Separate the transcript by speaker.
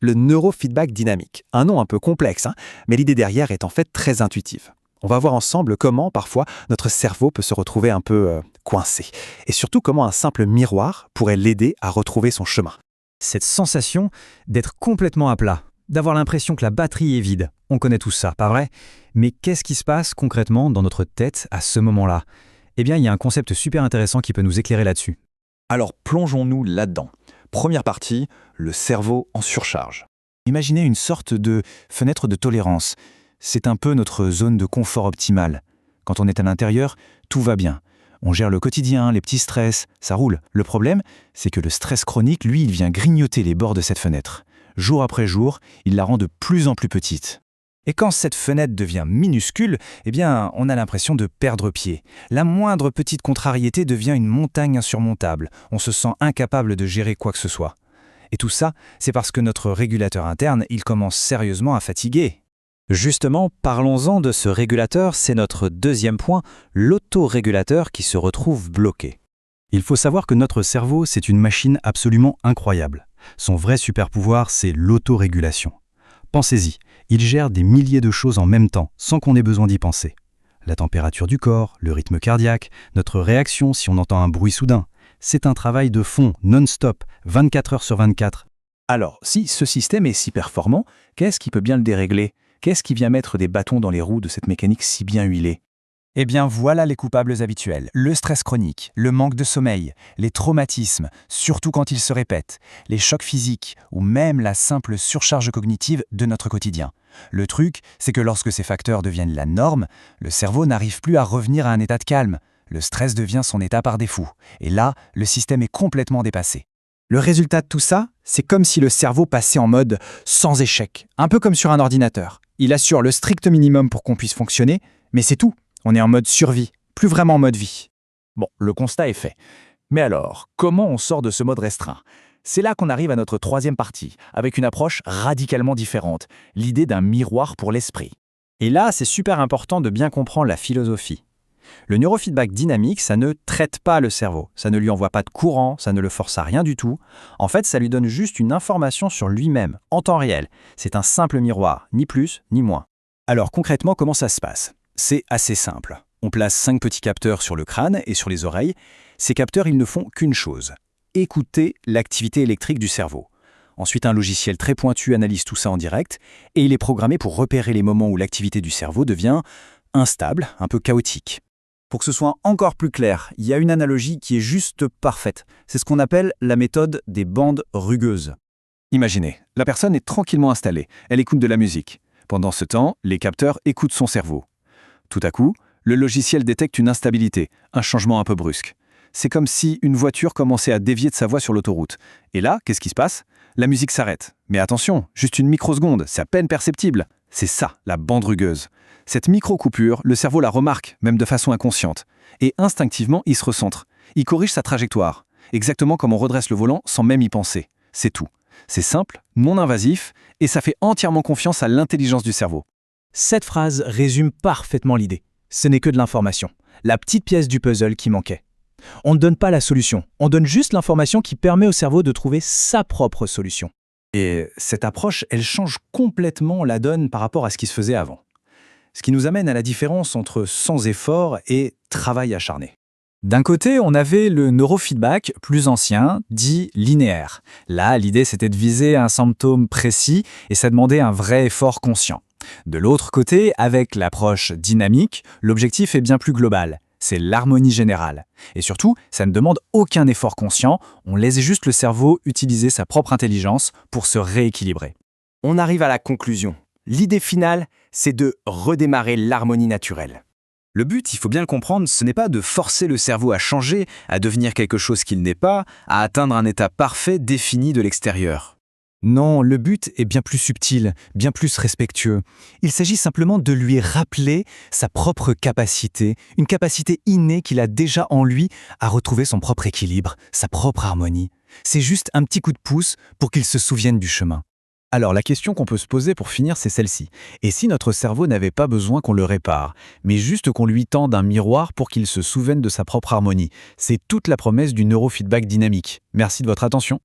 Speaker 1: Le neurofeedback dynamique. Un nom un peu complexe, hein, mais l'idée derrière est en fait très intuitive. On va voir ensemble comment, parfois, notre cerveau peut se retrouver un peu coincé. Et surtout, comment un simple miroir pourrait l'aider à retrouver son chemin.
Speaker 2: Cette sensation d'être complètement à plat, d'avoir l'impression que la batterie est vide. On connaît tout ça, pas vrai? Mais qu'est-ce qui se passe concrètement dans notre tête à ce moment-là? Eh bien, il y a un concept super intéressant qui peut nous éclairer là-dessus.
Speaker 3: Alors plongeons-nous là-dedans. Première partie, le cerveau en surcharge.
Speaker 2: Imaginez une sorte de fenêtre de tolérance. C'est un peu notre zone de confort optimale. Quand on est à l'intérieur, tout va bien. On gère le quotidien, les petits stress, ça roule. Le problème, c'est que le stress chronique, lui, il vient grignoter les bords de cette fenêtre. Jour après jour, il la rend de plus en plus petite. Et quand cette fenêtre devient minuscule, eh bien, on a l'impression de perdre pied. La moindre petite contrariété devient une montagne insurmontable. On se sent incapable de gérer quoi que ce soit. Et tout ça, c'est parce que notre régulateur interne, il commence sérieusement à fatiguer. Justement, parlons-en de ce régulateur, c'est notre deuxième point, l'autorégulateur qui se retrouve bloqué. Il faut savoir que notre cerveau, c'est une machine absolument incroyable. Son vrai super-pouvoir, c'est l'autorégulation. Pensez-y, il gère des milliers de choses en même temps, sans qu'on ait besoin d'y penser. La température du corps, le rythme cardiaque, notre réaction si on entend un bruit soudain. C'est un travail de fond, non-stop, 24 heures sur 24.
Speaker 3: Alors, si ce système est si performant, qu'est-ce qui peut bien le dérégler? Qu'est-ce qui vient mettre des bâtons dans les roues de cette mécanique si bien huilée?
Speaker 2: Eh bien voilà les coupables habituels, le stress chronique, le manque de sommeil, les traumatismes, surtout quand ils se répètent, les chocs physiques ou même la simple surcharge cognitive de notre quotidien. Le truc, c'est que lorsque ces facteurs deviennent la norme, le cerveau n'arrive plus à revenir à un état de calme. Le stress devient son état par défaut. Et là, le système est complètement dépassé. Le résultat de tout ça, c'est comme si le cerveau passait en mode sans échec, un peu comme sur un ordinateur. Il assure le strict minimum pour qu'on puisse fonctionner, mais c'est tout. On est en mode survie, plus vraiment en mode vie.
Speaker 3: Bon, le constat est fait. Mais alors, comment on sort de ce mode restreint? C'est là qu'on arrive à notre troisième partie, avec une approche radicalement différente, l'idée d'un miroir pour l'esprit.
Speaker 2: Et là, c'est super important de bien comprendre la philosophie. Le neurofeedback dynamique, ça ne traite pas le cerveau, ça ne lui envoie pas de courant, ça ne le force à rien du tout. En fait, ça lui donne juste une information sur lui-même, en temps réel. C'est un simple miroir, ni plus ni moins. Alors concrètement, comment ça se passe? C'est assez simple. On place 5 petits capteurs sur le crâne et sur les oreilles. Ces capteurs, ils ne font qu'une chose, écouter l'activité électrique du cerveau. Ensuite, un logiciel très pointu analyse tout ça en direct et il est programmé pour repérer les moments où l'activité du cerveau devient instable, un peu chaotique. Pour que ce soit encore plus clair, il y a une analogie qui est juste parfaite. C'est ce qu'on appelle la méthode des bandes rugueuses.
Speaker 3: Imaginez, la personne est tranquillement installée, elle écoute de la musique. Pendant ce temps, les capteurs écoutent son cerveau. Tout à coup, le logiciel détecte une instabilité, un changement un peu brusque. C'est comme si une voiture commençait à dévier de sa voie sur l'autoroute. Et là, qu'est-ce qui se passe? La musique s'arrête. Mais attention, juste une microseconde, c'est à peine perceptible. C'est ça, la bande rugueuse. Cette micro-coupure, le cerveau la remarque, même de façon inconsciente. Et instinctivement, il se recentre. Il corrige sa trajectoire. Exactement comme on redresse le volant sans même y penser. C'est tout. C'est simple, non invasif, et ça fait entièrement confiance à l'intelligence du cerveau.
Speaker 2: Cette phrase résume parfaitement l'idée. Ce n'est que de l'information, la petite pièce du puzzle qui manquait. On ne donne pas la solution, on donne juste l'information qui permet au cerveau de trouver sa propre solution. Et cette approche, elle change complètement la donne par rapport à ce qui se faisait avant. Ce qui nous amène à la différence entre sans effort et travail acharné. D'un côté, on avait le neurofeedback plus ancien, dit linéaire. Là, l'idée, c'était de viser un symptôme précis et ça demandait un vrai effort conscient. De l'autre côté, avec l'approche dynamique, l'objectif est bien plus global. C'est l'harmonie générale. Et surtout, ça ne demande aucun effort conscient, on laisse juste le cerveau utiliser sa propre intelligence pour se rééquilibrer.
Speaker 4: On arrive à la conclusion. L'idée finale, c'est de redémarrer l'harmonie naturelle.
Speaker 2: Le but, il faut bien le comprendre, ce n'est pas de forcer le cerveau à changer, à devenir quelque chose qu'il n'est pas, à atteindre un état parfait défini de l'extérieur. Non, le but est bien plus subtil, bien plus respectueux. Il s'agit simplement de lui rappeler sa propre capacité, une capacité innée qu'il a déjà en lui à retrouver son propre équilibre, sa propre harmonie. C'est juste un petit coup de pouce pour qu'il se souvienne du chemin. Alors la question qu'on peut se poser pour finir, c'est celle-ci. Et si notre cerveau n'avait pas besoin qu'on le répare, mais juste qu'on lui tende un miroir pour qu'il se souvienne de sa propre harmonie? C'est toute la promesse du neurofeedback dynamique. Merci de votre attention.